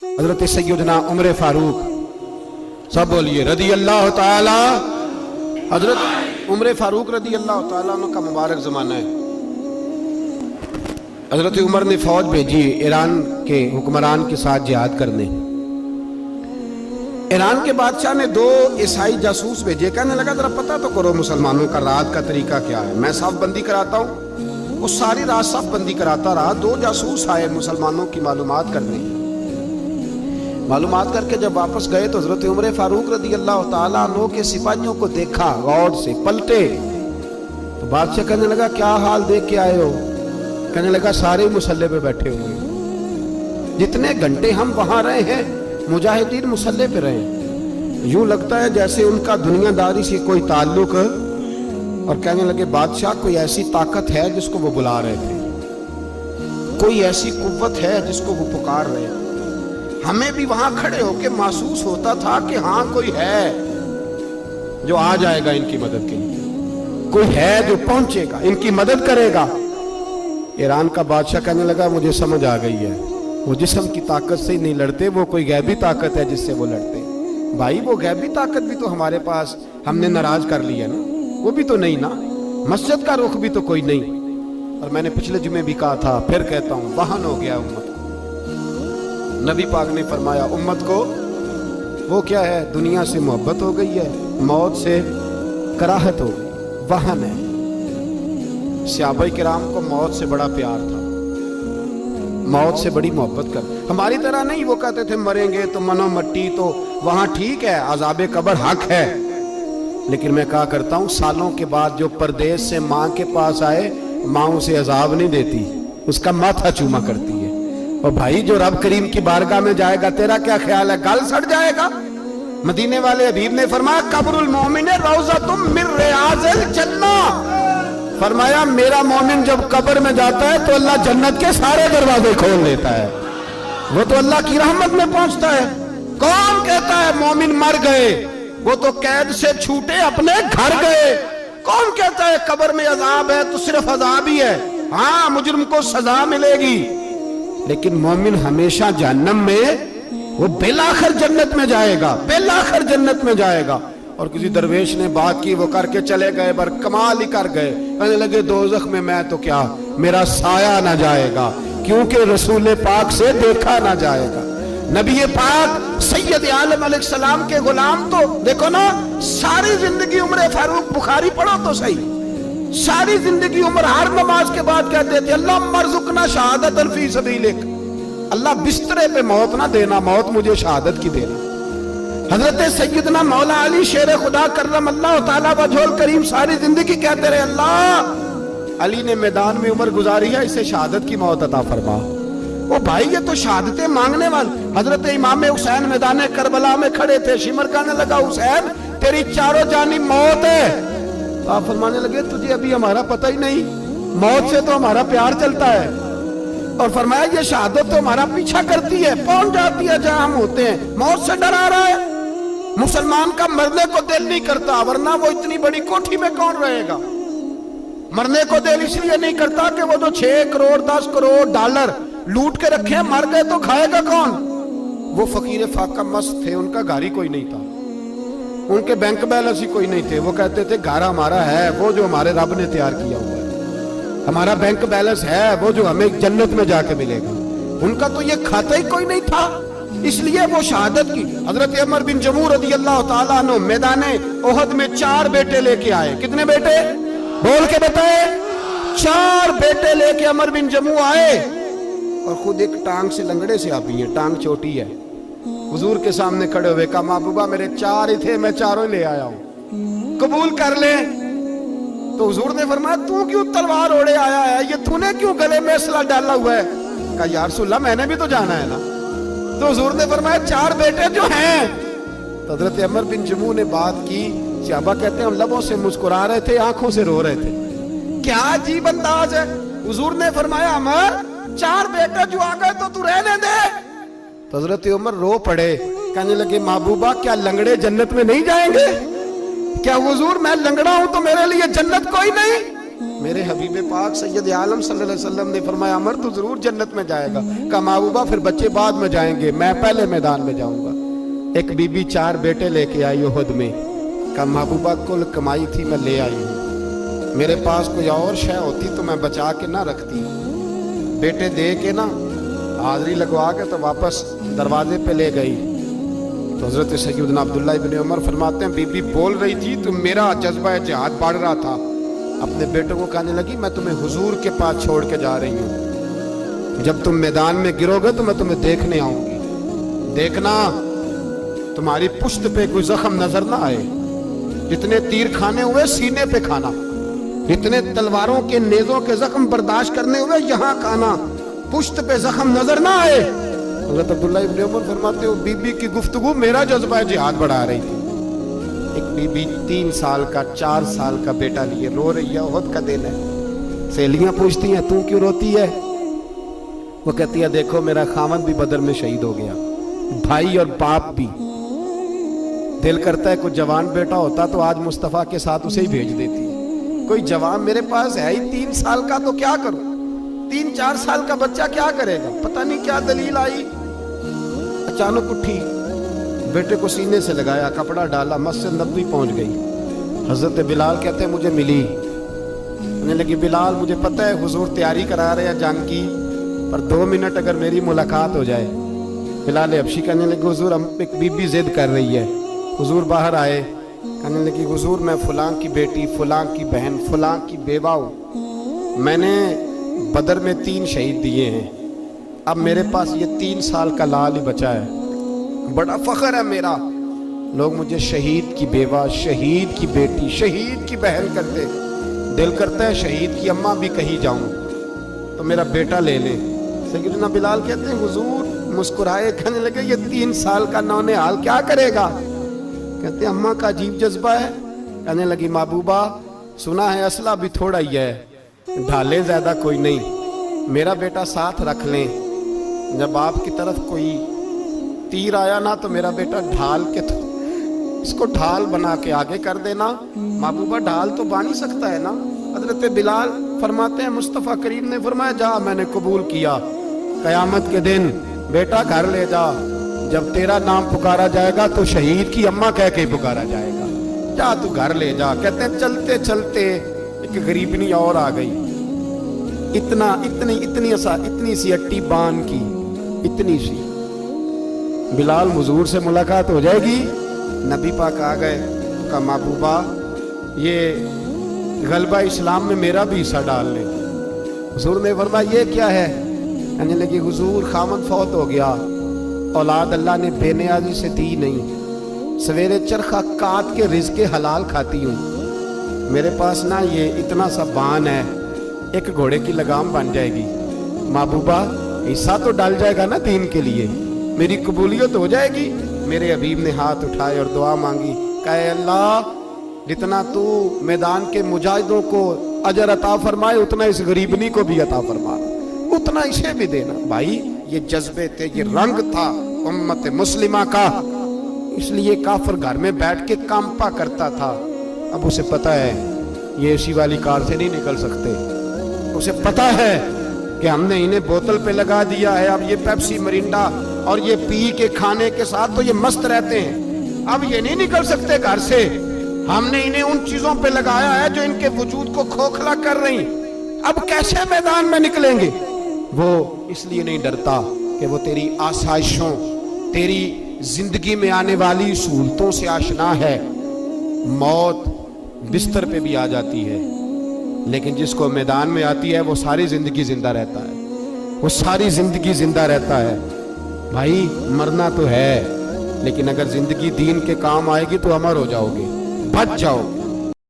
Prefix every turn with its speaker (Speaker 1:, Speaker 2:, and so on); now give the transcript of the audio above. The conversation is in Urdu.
Speaker 1: حضرت سیدنا عمر فاروق، سب بولیے رضی اللہ تعالی۔ حضرت عمر فاروق رضی اللہ تعالیٰ عنہ کا مبارک زمانہ ہے۔ حضرت عمر نے فوج بھیجی ایران کے حکمران کے ساتھ جہاد کرنے۔ ایران کے بادشاہ نے 2 عیسائی جاسوس بھیجے، کہنے لگا ذرا پتہ تو کرو مسلمانوں کا رات کا طریقہ کیا ہے، میں صف بندی کراتا ہوں۔ وہ ساری رات صف بندی کراتا رہا، 2 جاسوس آئے مسلمانوں کی معلومات کرنے۔ معلومات کر کے جب واپس گئے تو حضرت عمر فاروق رضی اللہ تعالیٰ عنہ کے سپاہیوں کو دیکھا، غور سے پلٹے تو بادشاہ کہنے لگا کیا حال دیکھ کے آئے ہو؟ کہنے لگا سارے مسلح پہ بیٹھے ہوئے، جتنے گھنٹے ہم وہاں رہے ہیں مجاہدین مسلح پہ رہے ہیں، یوں لگتا ہے جیسے ان کا دنیا داری سے کوئی تعلق۔ اور کہنے لگے بادشاہ کوئی ایسی طاقت ہے جس کو وہ بلا رہے تھے، کوئی ایسی قوت ہے جس کو وہ پکار رہے ہیں۔ ہمیں بھی وہاں کھڑے ہو کے محسوس ہوتا تھا کہ ہاں کوئی ہے جو آ جائے گا ان کی مدد کے لیے، کوئی ہے جو پہنچے گا ان کی مدد کرے گا۔ ایران کا بادشاہ کہنے لگا مجھے سمجھ آ گئی ہے، وہ جسم کی طاقت سے ہی نہیں لڑتے، وہ کوئی غیبی طاقت ہے جس سے وہ لڑتے۔ بھائی وہ غیبی طاقت بھی تو ہمارے پاس ہم نے ناراض کر لی ہے نا، وہ بھی تو نہیں نا، مسجد کا رخ بھی تو کوئی نہیں۔ اور میں نے پچھلے جمعے بھی کہا تھا، پھر کہتا ہوں، وہن ہو گیا امت کو۔ نبی پاک نے فرمایا امت کو وہ کیا ہے، دنیا سے محبت ہو گئی ہے، موت سے کراہت ہو گئی، وہن ہے۔ صحابہ کرام کو موت سے بڑا پیار تھا، موت سے بڑی محبت کر، ہماری طرح نہیں، وہ کہتے تھے مریں گے تو منو مٹی تو وہاں ٹھیک ہے، عذاب قبر حق ہے، لیکن میں کہا کرتا ہوں سالوں کے بعد جو پردیس سے ماں کے پاس آئے، ماں اسے عذاب نہیں دیتی، اس کا ماتھا چوما کرتی ہے۔ اور بھائی جو رب کریم کی بارگاہ میں جائے گا تیرا کیا خیال ہے، گل سڑ جائے گا؟ مدینے والے حبیب نے فرمایا قبر المومن روضۃ من ریاض الجنہ، فرمایا میرا مومن جب قبر میں جاتا ہے تو اللہ جنت کے سارے دروازے کھول لیتا ہے، وہ تو اللہ کی رحمت میں پہنچتا ہے۔ کون کہتا ہے مومن مر گئے، وہ تو قید سے چھوٹے اپنے گھر گئے۔ کون کہتا ہے قبر میں عذاب ہے تو صرف عذاب ہی ہے، ہاں مجرم کو سزا ملے گی، لیکن مومن ہمیشہ جہنم میں، وہ بالآخر جنت میں جائے گا، بالآخر جنت میں جائے گا۔ اور کسی درویش نے بات کی، وہ کر کے چلے گئے، بر کمال ہی کر گئے، کہنے لگے دوزخ میں میں تو کیا، میرا سایہ نہ جائے گا، کیونکہ رسول پاک سے دیکھا نہ جائے گا۔ نبی پاک سید عالم علیہ السلام کے غلام تو دیکھو نا، ساری زندگی عمر فاروق، بخاری پڑھو تو صحیح، ساری زندگی عمر ہر نماز کے بعد کہتے تھے اللہم ارزقنا شہادت فی سبیلک، اللہ بسترے پہ موت نہ دینا، موت مجھے شہادت کی دینا۔ حضرت سیدنا مولا علی شیر خدا کرم اللہ تعالیٰ وجہ الکریم ساری زندگی کہتے رہے اللہ علی نے میدان میں عمر گزاری ہے، اسے شہادت کی موت عطا فرما۔ وہ بھائی یہ تو شہادتیں مانگنے والے۔ حضرت امام حسین میدان کربلا میں کھڑے تھے، شمر کہنے لگا حسین تیری چاروں جانب موت ہے، تو آپ فرمانے لگے تجھے ابھی ہمارا پتہ ہی نہیں، موت سے تو ہمارا پیار چلتا ہے۔ اور فرمایا یہ شہادت تو ہمارا پیچھا کرتی ہے، پہنچ جاتی ہے جہاں ہم ہوتے ہیں، موت سے ڈرا رہا ہے۔ مسلمان کا مرنے کو دل نہیں کرتا، ورنہ وہ اتنی بڑی کوٹھی میں کون رہے گا؟ مرنے کو دل اس لیے نہیں کرتا کہ وہ جو 6 کروڑ 10 کروڑ ڈالر لوٹ کے رکھے، مر گئے تو کھائے گا کون؟ وہ فقیر فاقہ مست تھے، ان کا گھر ہی کوئی نہیں تھا، ان کے بینک بیلنس ہی کوئی نہیں تھے، وہ کہتے تھے گھر ہمارا ہے وہ جو ہمارے رب نے تیار کیا ہوا ہے، ہمارا بینک بیلنس ہے وہ جو ہمیں جنت میں جا کے ملے گا، ان کا تو یہ کھاتا ہی کوئی نہیں تھا، اس لیے وہ شہادت کی۔ حضرت عمر بن جموع رضی اللہ تعالیٰ عنہ میدان احد میں 4 بیٹے لے کے آئے۔ کتنے بیٹے؟ بول کے بتائے۔ 4 بیٹے لے کے عمر بن جموع آئے، اور خود ایک ٹانگ سے لنگڑے سے آپی ہیں، ٹانگ چھوٹی ہے، حضور کے سامنے کھڑے ہوئے کہا محبوبہ میرے 4 ہی تھے، میں 4 ہی لے آیا ہوں، قبول کر لیں۔ تو حضور نے فرمایا تو کیوں تلوار اوڑے آیا ہے، یہ تو نے کیوں گلے میں اسلحہ ڈالا ہوا ہے؟ کہا یا رسول اللہ میں نے بھی تو جانا ہے نا۔ تو حضور نے فرمایا 4 بیٹے جو ہیں۔ تو حضرت عمر بن جموع نے بات کی، صحابہ کہتے ہیں ہم لبوں سے مسکرا رہے تھے، آنکھوں سے رو رہے تھے، کیا عجیب انداز ہے۔ حضور نے فرمایا عمر 4 بیٹے جو آ گئے تو رہنے دے۔ تو حضرت عمر رو پڑے، کہنے لگے محبوبہ کیا لنگڑے جنت میں نہیں جائیں گے؟ کیا حضور میں لنگڑا ہوں تو میرے لیے جنت کوئی نہیں؟ میرے حبیب پاک سید عالم صلی اللہ علیہ وسلم نے فرمایا عمر تو ضرور جنت میں جائے گا. کہا محبوبہ پھر بچے بعد میں جائیں گے, میں پہلے میدان میں جاؤں گا. ایک بی بی 4 بیٹے لے کے آئی احد میں. کہا محبوبہ کل کمائی تھی میں لے آئی ہوں, میرے پاس کوئی اور شے ہوتی تو میں بچا کے نہ رکھتی. بیٹے دے کے نا حاضری لگوا کے تو واپس دروازے پہ لے گئی. تو حضرت سیدنا عبداللہ ابن عمر فرماتے ہیں بی بی بول رہی تھی تو میرا جذبہ جہاد بڑھ رہا تھا. اپنے بیٹوں کو کہنے لگی میں تمہیں حضور کے پاس چھوڑ کے جا رہی ہوں, جب تم میدان میں گرو گے تو میں تمہیں دیکھنے آؤں گی. دیکھنا تمہاری پشت پہ کوئی زخم نظر نہ آئے. جتنے تیر کھانے ہوئے سینے پہ کھانا, جتنے تلواروں کے نیزوں کے زخم برداشت کرنے ہوئے یہاں کھانا, پشت پہ زخم نظر نہ آئے. حضرت عبداللہ ابن عمر فرماتے ہو بی بی کی گفتگو میرا جذبہ جہاد بڑھا رہی تھی. ایک بی بی 3 سال کا 4 سال کا بیٹا لیے رو رہی ہے, احد کا دن ہے. سہیلیاں پوچھتی ہیں تو کیوں روتی ہے؟ وہ کہتی ہے دیکھو میرا خاوند بھی بدر میں شہید ہو گیا, بھائی اور باپ بھی. دل کرتا ہے کوئی جوان بیٹا ہوتا تو آج مصطفیٰ کے ساتھ اسے ہی بھیج دیتی. کوئی جوان میرے پاس ہے ہی 3 سال کا تو کیا کروں, 3-4 سال کا بچہ کیا کرے گا؟ پتہ نہیں کیا دلیل آئی, اچانک اٹھی, بیٹے کو سینے سے لگایا, کپڑا ڈالا, مسجد نبوی پہنچ گئی. حضرت بلال کہتے ہیں مجھے ملی, کہنے لگی بلال مجھے پتہ ہے حضور تیاری کرا رہے ہیں جنگ کی, پر 2 منٹ اگر میری ملاقات ہو جائے. بلال حبشی کہنے لگے حضور ہم ایک بی بی ضد کر رہی ہے. حضور باہر آئے, کہنے لگی حضور میں فلاں کی بیٹی, فلاں کی بہن, فلاں کی بیوہ ہوں, میں نے بدر میں 3 شہید دیے ہیں, اب میرے پاس یہ 3 سال کا لال ہی بچا ہے, بڑا فخر ہے میرا. لوگ مجھے شہید کی بیوہ, شہید کی بیٹی, شہید کی بہن کرتے. دل کرتا ہے شہید کی اماں بھی کہیں جاؤں تو میرا بیٹا لے لے. سیدنا بلال کہتے ہیں حضور مسکرائے, کہنے لگے یہ 3 سال کا نونہال کیا کرے گا؟ کہتے ہیں اماں کا عجیب جذبہ ہے. کہنے لگی محبوبہ سنا ہے اسلحہ بھی تھوڑا ہی ہے, ڈھالے زیادہ کوئی نہیں, میرا بیٹا ساتھ رکھ لیں, جب آپ کی طرف کوئی تیر آیا نا تو میرا بیٹا ڈھال کے تو اس کو ڈھال بنا کے آگے کر دینا. محبوبہ ڈھال تو بان ہی سکتا ہے نا. حضرت بلال فرماتے ہیں مصطفیٰ کریم نے فرمایا جا میں نے قبول کیا, قیامت کے دن بیٹا گھر لے جا, جب تیرا نام پکارا جائے گا تو شہید کی اماں کہہ کے پکارا جائے گا, جا تو گھر لے جا. کہتے ہیں چلتے چلتے ایک غریبنی اور آ گئی, اتنی سی اٹی بان کی, اتنی سی. بلال حضور سے ملاقات ہو جائے گی. نبی پاک آ گئے, کہا محبوبہ یہ غلبہ اسلام میں میرا بھی حصہ ڈال لے. حضور نے فرمایا یہ کیا ہے؟ کہنے لگی حضور خامد فوت ہو گیا, اولاد اللہ نے بے نیازی سے دی نہیں, سویرے چرخہ کاٹ کے رزق حلال کھاتی ہوں, میرے پاس نا یہ اتنا سا بان ہے, ایک گھوڑے کی لگام بن جائے گی. محبوبہ حصہ تو ڈال جائے گا نا دین کے لیے, میری قبولیت ہو جائے گی. میرے حبیب نے ہاتھ اٹھائے اور دعا مانگی, کہے اللہ جتنا تو میدان کے مجاہدوں کو اجر عطا فرمائے اتنا اس غریبنی کو بھی عطا فرما, اتنا اسے بھی دینا. بھائی یہ جذبے تھے, یہ رنگ تھا امت مسلمہ کا, اس لیے کافر گھر میں بیٹھ کے کانپا کرتا تھا. اب اسے پتا ہے یہ اسی والی کار سے نہیں نکل سکتے, اسے پتا ہے کہ ہم نے انہیں بوتل پہ لگا دیا ہے, اب یہ پیپسی مرینڈا اور یہ پی کے کھانے کے ساتھ تو یہ مست رہتے ہیں, اب یہ نہیں نکل سکتے گھر سے. ہم نے انہیں ان چیزوں پہ لگایا ہے جو ان کے وجود کو کھوکھلا کر رہی, اب کیسے میدان میں نکلیں گے؟ وہ اس لیے نہیں ڈرتا کہ وہ تیری آسائشوں, تیری زندگی میں آنے والی سہولتوں سے آشنا ہے. موت بستر پہ بھی آ جاتی ہے, لیکن جس کو میدان میں آتی ہے وہ ساری زندگی زندہ رہتا ہے, وہ ساری زندگی زندہ رہتا ہے. بھائی مرنا تو ہے, لیکن اگر زندگی دین کے کام آئے گی تو امر ہو جاؤ گے, بچ جاؤ.